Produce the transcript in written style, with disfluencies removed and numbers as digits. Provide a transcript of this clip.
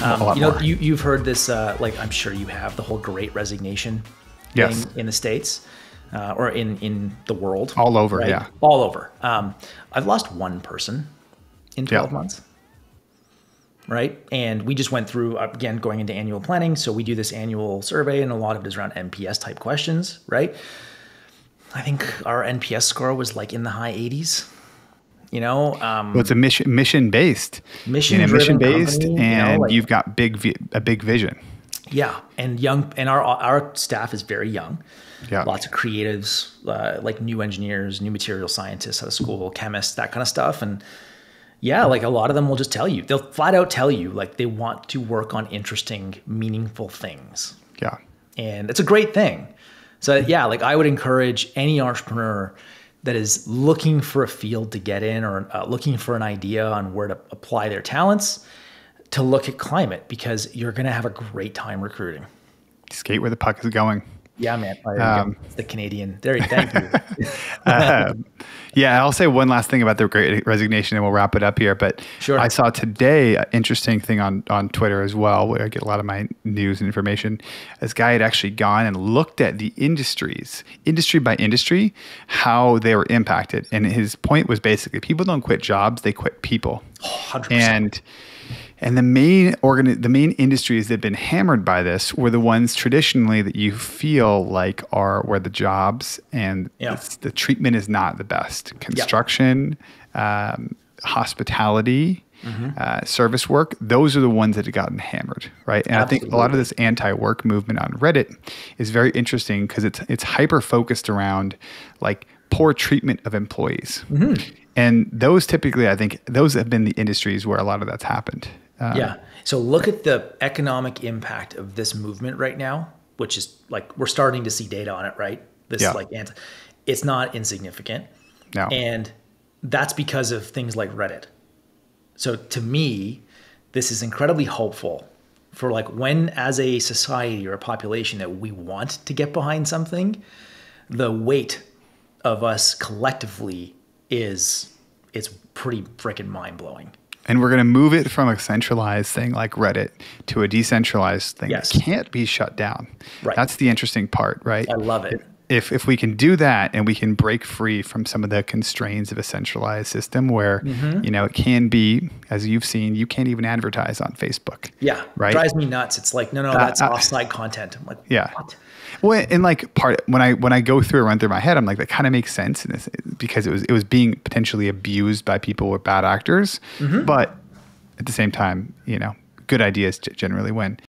A lot more. You've heard this, like I'm sure you have, the whole Great Resignation Yes. thing in the States or in the world. All over, right? yeah. All over. I've lost one person in 12 months. Right. And we just went through, again, going into annual planning. So we do this annual survey and a lot of it is around NPS type questions. Right. I think our NPS score was like in the high 80s. Well, it's a mission based, mission based, company, and you've got a big vision. Yeah. And our staff is very young. Yeah. Lots of creatives, like new engineers, new material scientists out of school, chemists, that kind of stuff. And yeah, like a lot of them will just tell you, they'll flat out tell you like they want to work on interesting, meaningful things. Yeah. And it's a great thing. So yeah, like I would encourage any entrepreneur that is looking for a field to get in or looking for an idea on where to apply their talents to look at climate, because you're going to have a great time recruiting. Skate where the puck is going. Yeah, man. It's the Canadian. Thank you. Yeah, I'll say one last thing about the Great Resignation and we'll wrap it up here. But sure. I saw today an interesting thing on Twitter as well, where I get a lot of my news and information. This guy had actually gone and looked at the industries, industry by industry, how they were impacted. And his point was basically people don't quit jobs, they quit people. 100%. And the main industries that have been hammered by this were the ones traditionally that you feel like are where the jobs and the treatment is not the best. Construction, hospitality, service work, those are the ones that have gotten hammered, right? And Absolutely. I think a lot of this anti-work movement on Reddit is very interesting because it's hyper-focused around like poor treatment of employees. And those typically, I think, those have been the industries where a lot of that's happened. So look at the economic impact of this movement right now, which is like, we're starting to see data on it, right? It's not insignificant. No. And that's because of things like Reddit. So to me, this is incredibly hopeful for like when as a society or a population that we want to get behind something, the weight of us collectively it's pretty freaking mind blowing. And we're going to move it from a centralized thing like Reddit to a decentralized thing Yes. that can't be shut down. Right. That's the interesting part, right? I love it. If we can do that and we can break free from some of the constraints of a centralized system where, it can be, as you've seen, you can't even advertise on Facebook. Yeah. Right. It drives me nuts. It's like, no, that's offsite content. I'm like, what? Well, and like when I go through and run through my head, I'm like, that kind of makes sense because it was being potentially abused by people with bad actors. But at the same time, good ideas generally win.